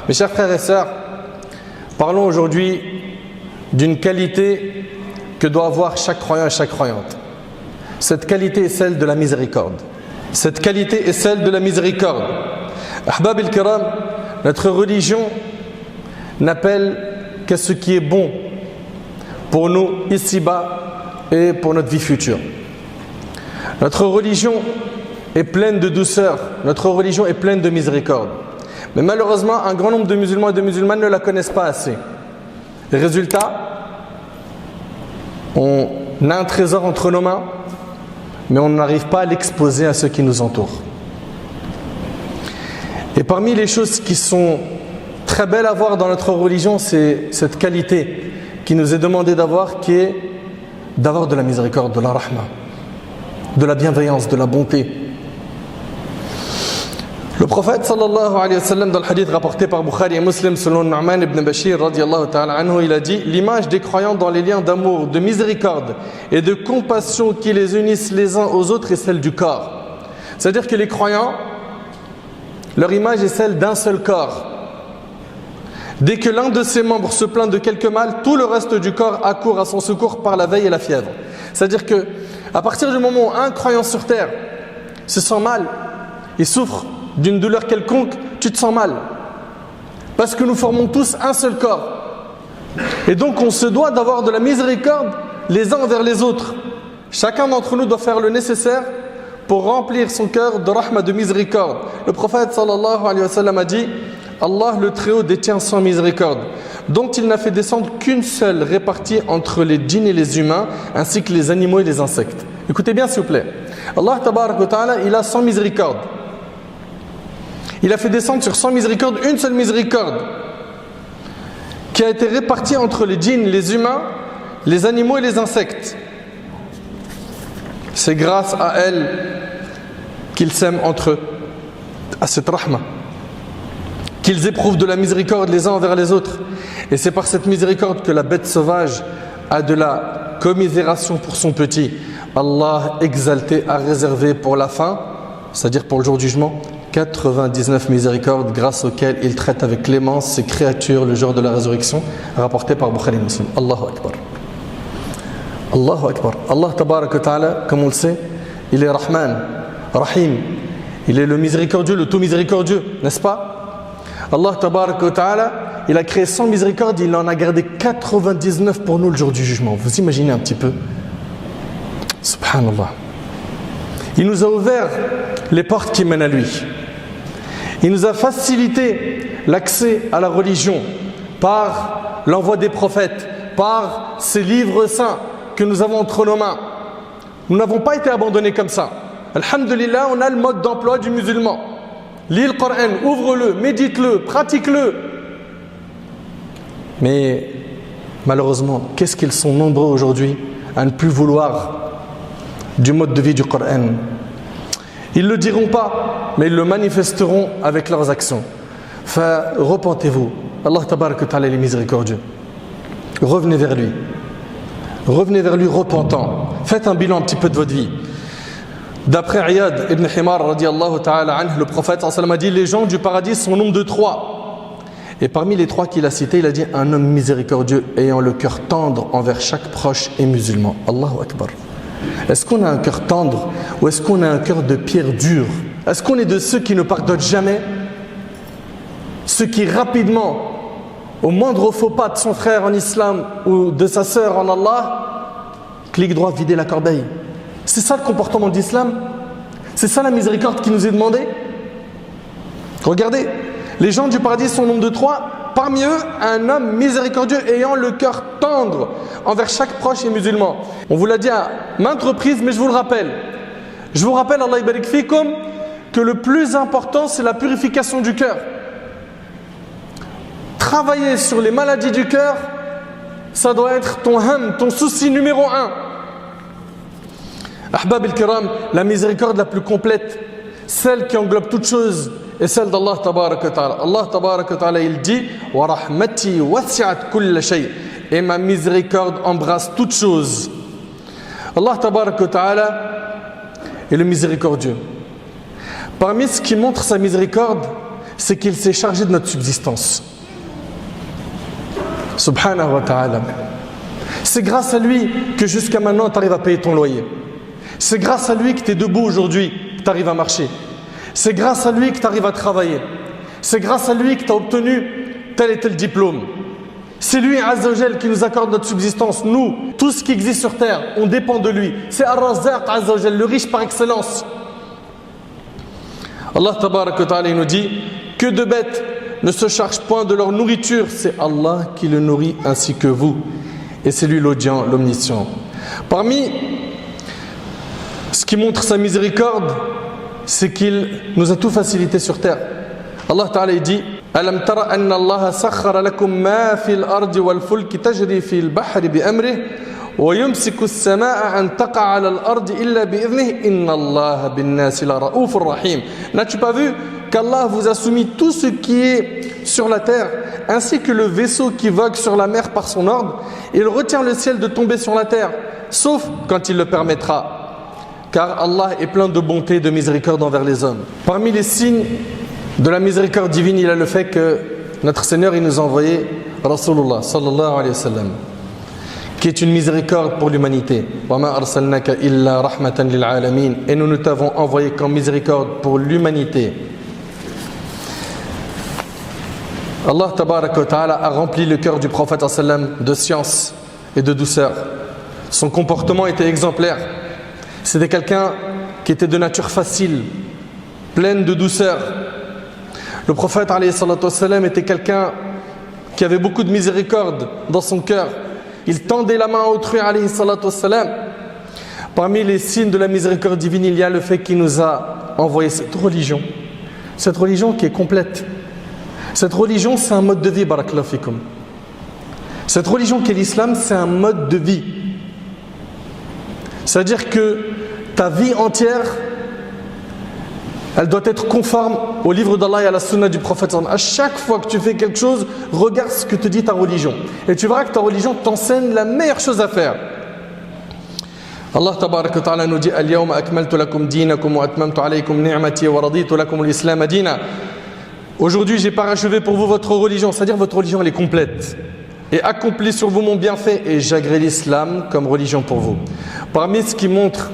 Mes chers frères et sœurs, parlons aujourd'hui d'une qualité que doit avoir chaque croyant et chaque croyante. Cette qualité est celle de la miséricorde. Cette qualité est celle de la miséricorde. Ahbab al-Kiram, notre religion n'appelle qu'à ce qui est bon pour nous ici-bas et pour notre vie future. Notre religion est pleine de douceur, notre religion est pleine de miséricorde. Mais malheureusement, un grand nombre de musulmans et de musulmanes ne la connaissent pas assez. Résultat, on a un trésor entre nos mains, mais on n'arrive pas à l'exposer à ceux qui nous entourent. Et parmi les choses qui sont très belles à voir dans notre religion, c'est cette qualité qui nous est demandée d'avoir, qui est d'avoir de la miséricorde, de la rahma, de la bienveillance, de la bonté. Le prophète sallallahu alayhi wa sallam, dans le hadith rapporté par Bukhari et Muslim selon Nu'man ibn Bashir radiyallahu ta'ala anhu, il a dit: l'image des croyants dans les liens d'amour, de miséricorde et de compassion qui les unissent les uns aux autres est celle du corps. C'est-à-dire que les croyants, leur image est celle d'un seul corps. Dès que l'un de ses membres se plaint de quelque mal, tout le reste du corps accourt à son secours par la veille et la fièvre. C'est-à-dire que à partir du moment où un croyant sur terre se sent mal, il souffre d'une douleur quelconque, tu te sens mal. Parce que nous formons tous un seul corps. Et donc on se doit d'avoir de la miséricorde les uns envers les autres. Chacun d'entre nous doit faire le nécessaire pour remplir son cœur de rahma, de miséricorde. Le prophète sallallahu alayhi wa sallam a dit: Allah le Très-Haut détient sans miséricorde, dont il n'a fait descendre qu'une seule répartie entre les djinns et les humains, ainsi que les animaux et les insectes. Écoutez bien s'il vous plaît. Allah tabarak wa ta'ala, il a sans miséricorde. Il a fait descendre sur 100 miséricordes une seule miséricorde qui a été répartie entre les djinns, les humains, les animaux et les insectes. C'est grâce à elle qu'ils s'aiment entre eux, à cette rahma, qu'ils éprouvent de la miséricorde les uns envers les autres. Et c'est par cette miséricorde que la bête sauvage a de la commisération pour son petit. Allah exalté a réservé pour la fin, c'est-à-dire pour le jour du jugement, 99 miséricordes grâce auxquelles il traite avec clémence ses créatures le jour de la résurrection, rapporté par Bukhari et Muslim. Allahu Akbar. Allahu Akbar. Allah tabarak wa ta'ala, comme on le sait, il est Rahman, Rahim. Il est le miséricordieux, le tout miséricordieux, n'est-ce pas? Allah tabarak wa ta'ala, il a créé 100 miséricordes, il en a gardé 99 pour nous le jour du jugement. Vous imaginez un petit peu? Subhanallah. Il nous a ouvert les portes qui mènent à lui. Il nous a facilité l'accès à la religion par l'envoi des prophètes, par ces livres saints que nous avons entre nos mains. Nous n'avons pas été abandonnés comme ça. Alhamdulillah, on a le mode d'emploi du musulman. Lis le Coran, ouvre-le, médite-le, pratique-le. Mais malheureusement, qu'est-ce qu'ils sont nombreux aujourd'hui à ne plus vouloir du mode de vie du Coran. Ils ne le diront pas, mais ils le manifesteront avec leurs actions. Repentez-vous. Allah tabarak wa ta'ala est miséricordieux. Revenez vers lui. Revenez vers lui repentant. Faites un bilan un petit peu de votre vie. D'après Iyad ibn Himar radiyallahu ta'ala anhu, le prophète sallallahu alayhi wa sallam a dit: les gens du paradis sont au nombre de 3. Et parmi les 3 qu'il a cités, il a dit: un homme miséricordieux ayant le cœur tendre envers chaque proche et musulman. Allahu Akbar. Est-ce qu'on a un cœur tendre ou est-ce qu'on a un cœur de pierre dure? Est-ce qu'on est de ceux qui ne pardonnent jamais? Ceux qui rapidement, au moindre faux pas de son frère en islam ou de sa sœur en Allah, clic droit, vider la corbeille. C'est ça le comportement de l'islam? C'est ça la miséricorde qui nous est demandée? Regardez, les gens du paradis sont au nombre de 3. Parmi eux, un homme miséricordieux ayant le cœur tendre envers chaque proche et musulman. On vous l'a dit à maintes reprises, mais je vous le rappelle. Je vous rappelle, Allah yabarik fikum, que le plus important, c'est la purification du cœur. Travailler sur les maladies du cœur, ça doit être ton ham, ton souci numéro 1. Ahbab al-Kiram, la miséricorde la plus complète, celle qui englobe toutes choses, est celle d'Allah tabarak wa ta'ala. Allah tabarak wa ta'ala, il dit: wa rahmati wasi'at kulla shay, et ma miséricorde embrasse toutes choses. Allah tabarak wa ta'ala est le miséricordieux. Parmi ce qui montre sa miséricorde, c'est qu'il s'est chargé de notre subsistance. Subhanahu wa ta'ala. C'est grâce à lui que jusqu'à maintenant tu arrives à payer ton loyer. C'est grâce à lui que tu es debout aujourd'hui, que tu arrives à marcher. C'est grâce à lui que tu arrives à travailler. C'est grâce à lui que tu as obtenu tel et tel diplôme. C'est lui, Azza wa Jal, qui nous accorde notre subsistance. Nous, tout ce qui existe sur terre, on dépend de lui. C'est Ar-Razzaq, Azza wa Jal, le riche par excellence. Allah Tabarak wa Ta'ala nous dit que de bêtes ne se chargent point de leur nourriture. C'est Allah qui le nourrit ainsi que vous. Et c'est lui l'audient, l'omniscient. Parmi ce qui montre sa miséricorde, c'est qu'il nous a tout facilité sur terre. Allah Ta'ala dit Alam tara anna Allah sakhara lakum ma fil ardi wal fulki tajri fil bahri bi amrihi wa yumsiku as-samaa'a an taqa'a 'ala al-ardi illa bi idhnihi inna Allah bin-nasi la ra'ufur rahim. N'as-tu pas vu qu'Allah vous a soumis tout ce qui est sur la terre ainsi que le vaisseau qui vogue sur la mer par son ordre? Il retient le ciel de tomber sur la terre sauf quand il le permettra. Car Allah est plein de bonté et de miséricorde envers les hommes. Parmi les signes de la miséricorde divine, il y a le fait que notre Seigneur il nous a envoyé Rasulullah sallallahu alayhi wa sallam, qui est une miséricorde pour l'humanité. Wa ma arsalnaka illa rahmatan lil alamin. Et nous t'avons envoyé comme miséricorde pour l'humanité. Allah tabaraka wa ta'ala a rempli le cœur du prophète sallam de science et de douceur. Son comportement était exemplaire. C'était quelqu'un qui était de nature facile, pleine de douceur. Le prophète alayhi salatu wassalam était quelqu'un qui avait beaucoup de miséricorde dans son cœur. Il tendait la main à autrui alayhi salatu wassalam. Parmi les signes de la miséricorde divine, il y a le fait qu'il nous a envoyé cette religion qui est complète. Cette religion, c'est un mode de vie, barakallahu fikum. Cette religion qui est l'islam, c'est un mode de vie. C'est-à-dire que ta vie entière, elle doit être conforme au livre d'Allah et à la sunna du prophète. À chaque fois que tu fais quelque chose, regarde ce que te dit ta religion. Et tu verras que ta religion t'enseigne la meilleure chose à faire. Allah tabaraka wa ta'ala nous dit Al-yawma akmaltu lakum dinakum wa atmamtu alaykum ni'mati wa raditu lakum al-islam dina. Aujourd'hui, j'ai parachevé pour vous votre religion, c'est-à-dire votre religion elle est complète. Et accompli sur vous mon bienfait et j'agrée l'islam comme religion pour vous. Parmi ce qui montre,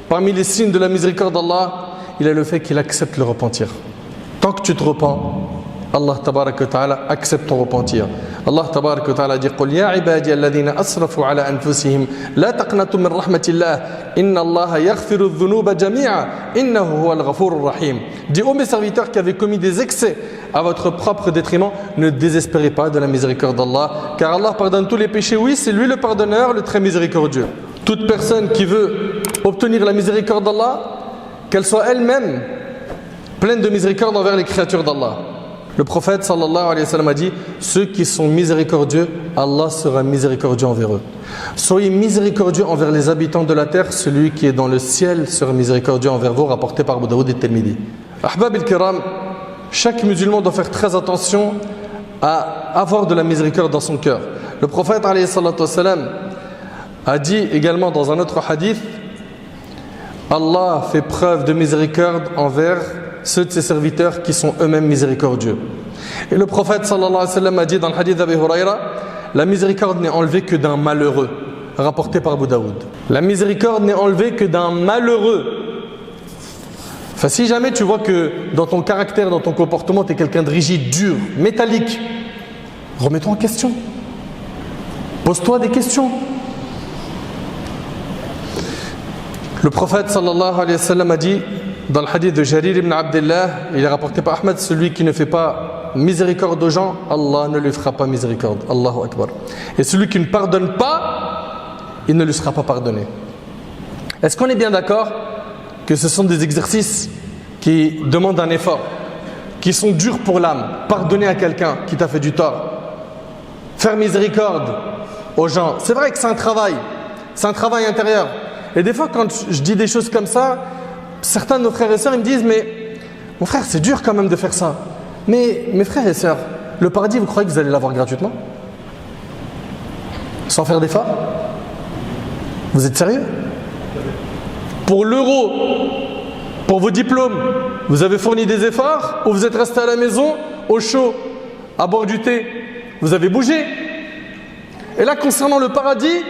parmi les signes de la miséricorde d'Allah, il a le fait qu'il accepte le repentir. Tant que tu te repens, Allah tabaraka wa ta'ala accepte ton repentir. Allah tabaraka wa ta'ala dit Qul ya ibadi alladhina asrafu ala anfusihim la taqnatu min rahmatillah inna Allah yaghfiru dhunuba jami'a innahu huwal ghafurur rahim. Dis ô mes serviteurs qui avaient commis des excès à votre propre détriment, ne désespérez pas de la miséricorde d'Allah, car Allah pardonne tous les péchés. Oui, c'est lui le pardonneur, le très miséricordieux. Toute personne qui veut obtenir la miséricorde d'Allah, qu'elle soit elle-même pleine de miséricorde envers les créatures d'Allah. Le prophète sallallahu alayhi wa sallam a dit ceux qui sont miséricordieux, Allah sera miséricordieux envers eux. Soyez miséricordieux envers les habitants de la terre, celui qui est dans le ciel sera miséricordieux envers vous, rapporté par Abu Daoud et Tirmidhi. Ahbab al-Kiram, chaque musulman doit faire très attention à avoir de la miséricorde dans son cœur. Le prophète alayhi salatu wa sallam a dit également dans un autre hadith Allah fait preuve de miséricorde envers ceux de ses serviteurs qui sont eux-mêmes miséricordieux. Et le prophète sallallahu alayhi wa sallam a dit dans le hadith d'Abi Huraira la miséricorde n'est enlevée que d'un malheureux, rapporté par Abu Daoud. La miséricorde n'est enlevée que d'un malheureux. Enfin, si jamais tu vois que dans ton caractère, dans ton comportement, tu es quelqu'un de rigide, dur, métallique, remets-toi en question. Pose-toi des questions. Le prophète sallallahu alayhi wa sallam a dit dans le hadith de Jarir ibn Abdullah, il est rapporté par Ahmed, celui qui ne fait pas miséricorde aux gens, Allah ne lui fera pas miséricorde. Allahu Akbar. Et celui qui ne pardonne pas, il ne lui sera pas pardonné. Est-ce qu'on est bien d'accord que ce sont des exercices qui demandent un effort, qui sont durs pour l'âme? Pardonner à quelqu'un qui t'a fait du tort, faire miséricorde aux gens, c'est vrai que c'est un travail intérieur. Et des fois quand je dis des choses comme ça, certains de nos frères et sœurs ils me disent mais mon frère c'est dur quand même de faire ça. Mais mes frères et sœurs, le paradis vous croyez que vous allez l'avoir gratuitement? Sans faire d'efforts? Vous êtes sérieux? Pour l'euro, pour vos diplômes, vous avez fourni des efforts ou vous êtes resté à la maison, au chaud, à boire du thé? Vous avez bougé. Et là, concernant le paradis,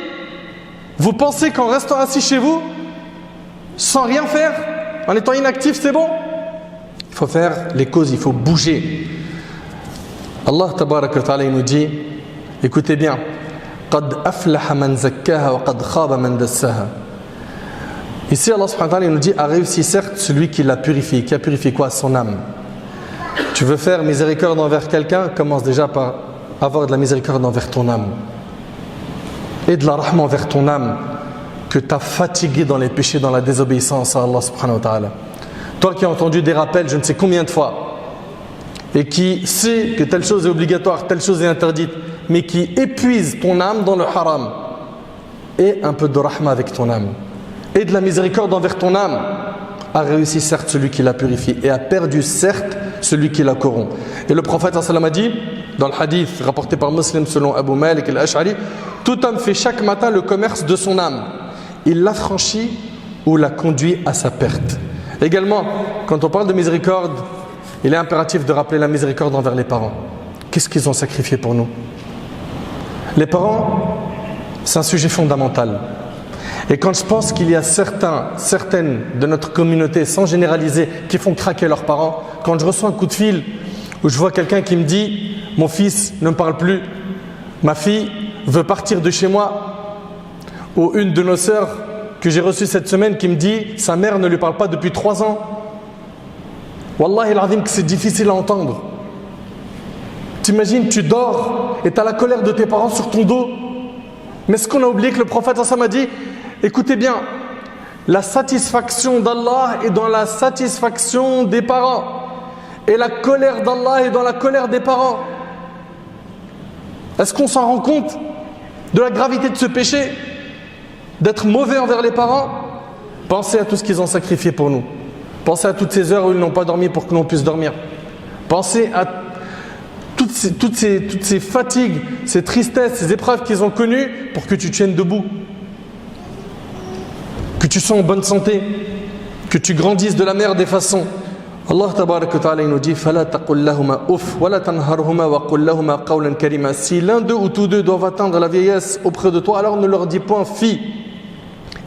vous pensez qu'en restant assis chez vous, sans rien faire, en étant inactif, c'est bon? Il faut faire les causes, il faut bouger. Allah tabaraka wa ta'ala nous dit, écoutez bien, قَدْ أَفْلَحَ مَنْ زَكَّاهَا وَقَدْ خَابَ مَنْ دَسَّاهَا. Ici, Allah subhanahu wa ta'ala nous dit, a réussi certes celui qui l'a purifié. Qui a purifié quoi? Son âme. Tu veux faire miséricorde envers quelqu'un, commence déjà par avoir de la miséricorde envers ton âme. Et de la rahma envers ton âme, que tu as fatigué dans les péchés, dans la désobéissance à Allah subhanahu wa ta'ala. Toi qui as entendu des rappels je ne sais combien de fois, et qui sait que telle chose est obligatoire, telle chose est interdite, mais qui épuise ton âme dans le haram, et un peu de rahma avec ton âme, et de la miséricorde envers ton âme, a réussi certes celui qui l'a purifié, et a perdu certes celui qui la corrompt. Et le prophète sallallahu alayhi wa sallam a dit, dans le hadith rapporté par Muslim selon Abu Malik al-Ash'ari, tout homme fait chaque matin le commerce de son âme. Il l'affranchit ou la conduit à sa perte. Également, quand on parle de miséricorde, il est impératif de rappeler la miséricorde envers les parents. Qu'est-ce qu'ils ont sacrifié pour nous? Les parents, c'est un sujet fondamental. Et quand je pense qu'il y a certaines de notre communauté, sans généraliser, qui font craquer leurs parents, quand je reçois un coup de fil où je vois quelqu'un qui me dit « Mon fils ne me parle plus, ma fille veut partir de chez moi », ou une de nos sœurs que j'ai reçue cette semaine qui me dit « Sa mère ne lui parle pas depuis 3 ans ». Wallahi al-azim que c'est difficile à entendre. T'imagines, tu dors et tu as la colère de tes parents sur ton dos. Mais ce qu'on a oublié que le prophète a dit, écoutez bien, la satisfaction d'Allah est dans la satisfaction des parents. Et la colère d'Allah est dans la colère des parents. Est-ce qu'on s'en rend compte de la gravité de ce péché? D'être mauvais envers les parents? Pensez à tout ce qu'ils ont sacrifié pour nous. Pensez à toutes ces heures où ils n'ont pas dormi pour que l'on puisse dormir. Pensez à toutes ces fatigues, ces tristesses, ces épreuves qu'ils ont connues pour que tu tiennes debout. Que tu sois en bonne santé. Que tu grandisses de la meilleure des façons. Allah tabaraka wa ta'ala nous dit فَلَا تَقُلْ لَهُمَا أُفْ وَلَا تَنْهَرْهُمَا وَقُلْ لَهُمَا قَوْلًا كَرِيمًا. Si l'un d'eux ou tous deux doivent atteindre la vieillesse auprès de toi, alors ne leur dis point fi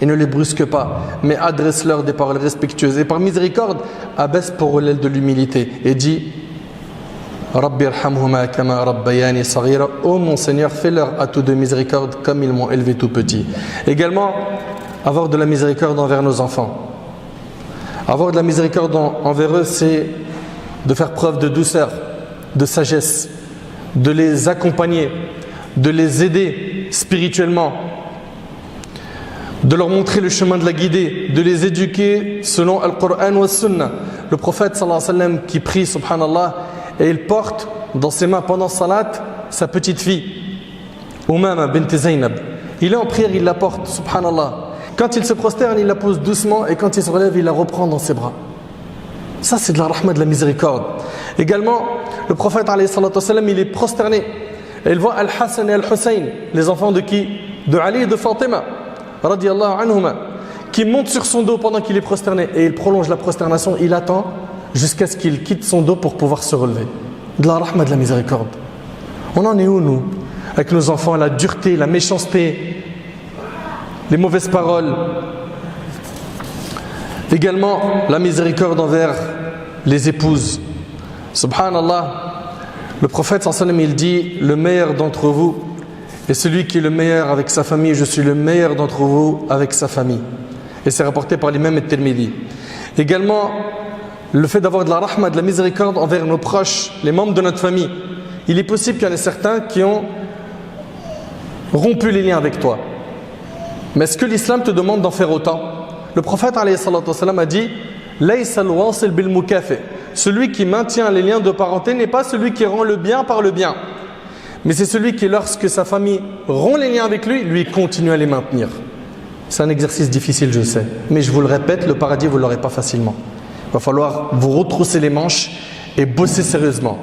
et ne les brusque pas, mais adresse-leur des paroles respectueuses. Et par miséricorde, abaisse pour eux l'aile de l'humilité et dis Rabbi irhamhuma kama rabbayani saghira. Oh mon Seigneur, fais-leur à tous deux miséricorde comme ils m'ont élevé tout petit. Également, avoir de la miséricorde envers nos enfants. Avoir de la miséricorde envers eux, c'est de faire preuve de douceur, de sagesse, de les accompagner, de les aider spirituellement, de leur montrer le chemin de la guidée, de les éduquer selon Al-Qur'an wa Sunnah. Le prophète sallallahu alayhi wa sallam qui prie, subhanallah, et il porte dans ses mains pendant salat sa petite fille, Umama bint Zaynab. Il est en prière, il la porte, subhanallah. Quand il se prosterne, il la pose doucement, et quand il se relève, il la reprend dans ses bras. Ça, c'est de la rahma, de la miséricorde. Également, le prophète alayhi salatu wa sallam, il est prosterné. Et il voit Al-Hassan et Al-Hussein, les enfants de qui? De Ali et de Fatima, radiyallahu anhuma, qui montent sur son dos pendant qu'il est prosterné. Et il prolonge la prosternation, il attend jusqu'à ce qu'il quitte son dos pour pouvoir se relever. De la rahma, de la miséricorde. On en est où, nous? Avec nos enfants, la dureté, la méchanceté, les mauvaises paroles. Également, la miséricorde envers les épouses. Subhanallah, le prophète sallallahu alayhi wa sallam, il dit, le meilleur d'entre vous est celui qui est le meilleur avec sa famille. Je suis le meilleur d'entre vous avec sa famille. Et c'est rapporté par l'imam at-Tirmidhi. Également, le fait d'avoir de la rahma, de la miséricorde envers nos proches, les membres de notre famille. Il est possible qu'il y en ait certains qui ont rompu les liens avec toi. Mais est-ce que l'islam te demande d'en faire autant? Le prophète alayhi salatu wa sallam a dit Laysa al-wasil bil mukafi. Celui qui maintient les liens de parenté n'est pas celui qui rend le bien par le bien, mais c'est celui qui, lorsque sa famille rompt les liens avec lui continue à les maintenir. C'est un exercice difficile, je sais, mais je vous le répète, le paradis vous ne l'aurez pas facilement. Il va falloir vous retrousser les manches et bosser sérieusement.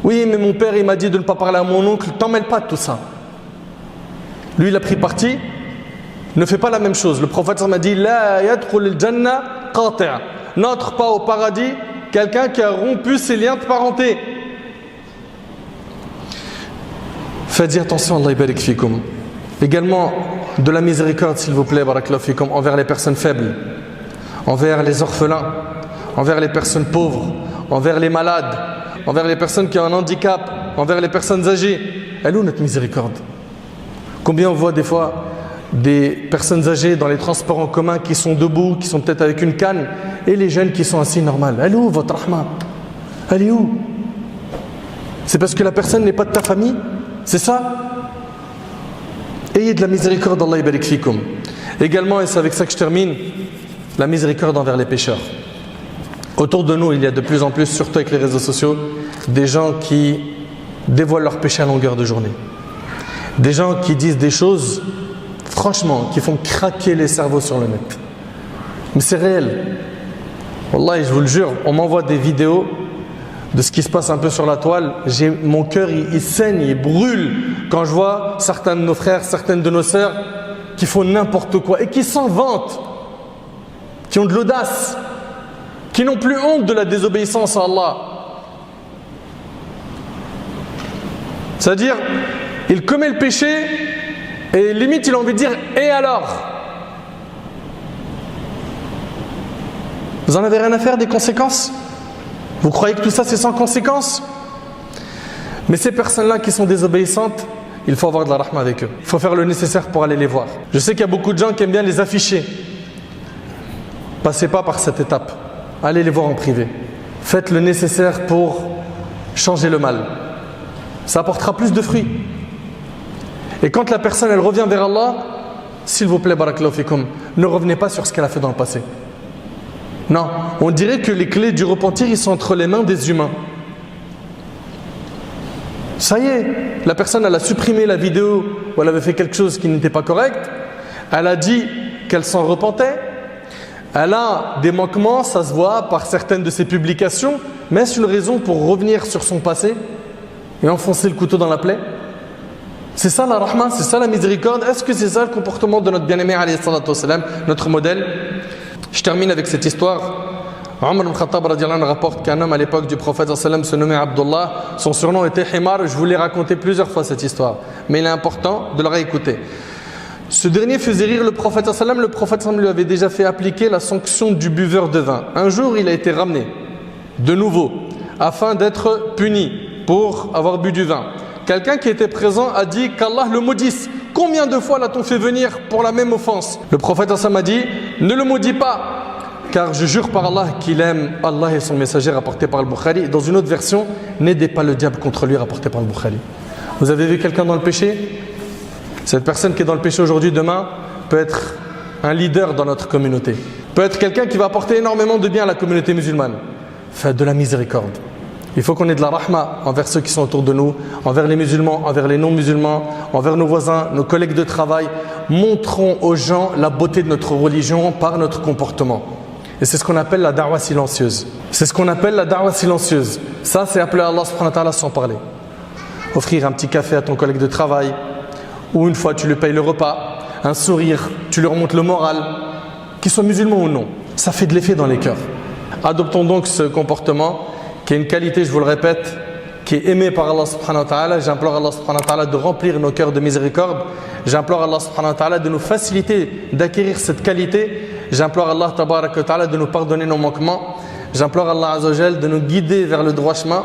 Oui, mais mon père il m'a dit de ne pas parler à mon oncle. T'en mêles pas de tout ça. Lui il a pris parti. Ne fais pas la même chose. Le prophète m'a dit La yadkhul al-jannah qati'. N'entre pas au paradis quelqu'un qui a rompu ses liens de parenté. Faites attention, Allah barik fikum. Également, de la miséricorde, s'il vous plaît, barakallahu fikum, envers les personnes faibles, envers les orphelins, envers les personnes pauvres, envers les malades, envers les personnes qui ont un handicap, envers les personnes âgées. Elle est où notre miséricorde? Combien on voit des fois des personnes âgées dans les transports en commun qui sont debout, qui sont peut-être avec une canne, et les jeunes qui sont assis normal. Elle est où votre rahma? Elle est où? C'est parce que la personne n'est pas de ta famille? C'est ça? Ayez de la miséricorde, Allah barik fikum. Également, et c'est avec ça que je termine, la miséricorde envers les pécheurs. Autour de nous, il y a de plus en plus, surtout avec les réseaux sociaux, des gens qui dévoilent leurs péchés à longueur de journée. Des gens qui disent des choses, franchement, qui font craquer les cerveaux sur le net. Mais c'est réel. Wallah, je vous le jure, on m'envoie des vidéos de ce qui se passe un peu sur la toile. Mon cœur, il saigne, il brûle quand je vois certains de nos frères, certaines de nos sœurs qui font n'importe quoi et qui s'en vantent, qui ont de l'audace, qui n'ont plus honte de la désobéissance à Allah. C'est-à-dire, il commet le péché et limite il a envie de dire « et alors ?» Vous en avez rien à faire des conséquences? Vous croyez que tout ça c'est sans conséquences? Mais ces personnes-là qui sont désobéissantes, il faut avoir de la rahma avec eux. Il faut faire le nécessaire pour aller les voir. Je sais qu'il y a beaucoup de gens qui aiment bien les afficher. Passez pas par cette étape. Allez les voir en privé. Faites le nécessaire pour changer le mal. Ça apportera plus de fruits. Et quand la personne elle revient vers Allah, s'il vous plaît, barakallahu fikum, ne revenez pas sur ce qu'elle a fait dans le passé. Non, on dirait que les clés du repentir ils sont entre les mains des humains. Ça y est, la personne elle a supprimé la vidéo où elle avait fait quelque chose qui n'était pas correct. Elle a dit qu'elle s'en repentait. Elle a des manquements, ça se voit par certaines de ses publications. Mais est-ce une raison pour revenir sur son passé et enfoncer le couteau dans la plaie? C'est ça la rahma, c'est ça la miséricorde. Est-ce que c'est ça le comportement de notre bien-aimé alayhi salatu wassalam, notre modèle? Je termine avec cette histoire. Omar ibn Khattab rapporte qu'un homme à l'époque du prophète se nommait Abdullah. Son surnom était Himar. Je vous l'ai raconté plusieurs fois cette histoire, mais il est important de la réécouter. Ce dernier faisait rire le prophète. Le prophète lui avait déjà fait appliquer la sanction du buveur de vin. Un jour, il a été ramené de nouveau afin d'être puni pour avoir bu du vin. Quelqu'un qui était présent a dit qu'Allah le maudisse. Combien de fois l'a-t-on fait venir pour la même offense? Le prophète a dit, ne le maudis pas, car je jure par Allah qu'il aime Allah et son messager, rapporté par le Bukhari. Dans une autre version, n'aidez pas le diable contre lui, rapporté par le Bukhari. Vous avez vu quelqu'un dans le péché? Cette personne qui est dans le péché aujourd'hui, demain, peut être un leader dans notre communauté. Peut être quelqu'un qui va apporter énormément de bien à la communauté musulmane. Faites de la miséricorde. Il faut qu'on ait de la rahma envers ceux qui sont autour de nous, envers les musulmans, envers les non-musulmans, envers nos voisins, nos collègues de travail. Montrons aux gens la beauté de notre religion par notre comportement. Et c'est ce qu'on appelle la da'wa silencieuse. C'est ce qu'on appelle la da'wa silencieuse. Ça, c'est appeler Allah subhanahu wa ta'ala sans parler. Offrir un petit café à ton collègue de travail, ou une fois tu lui payes le repas, un sourire, tu lui remontes le moral, qu'il soit musulman ou non. Ça fait de l'effet dans les cœurs. Adoptons donc ce comportement qui est une qualité, je vous le répète, qui est aimée par Allah subhanahu wa ta'ala. J'implore Allah subhanahu wa ta'ala de remplir nos cœurs de miséricorde. J'implore Allah subhanahu wa ta'ala de nous faciliter d'acquérir cette qualité. J'implore Allah tabaraka wa ta'ala de nous pardonner nos manquements. J'implore Allah azza wa jal de nous guider vers le droit chemin.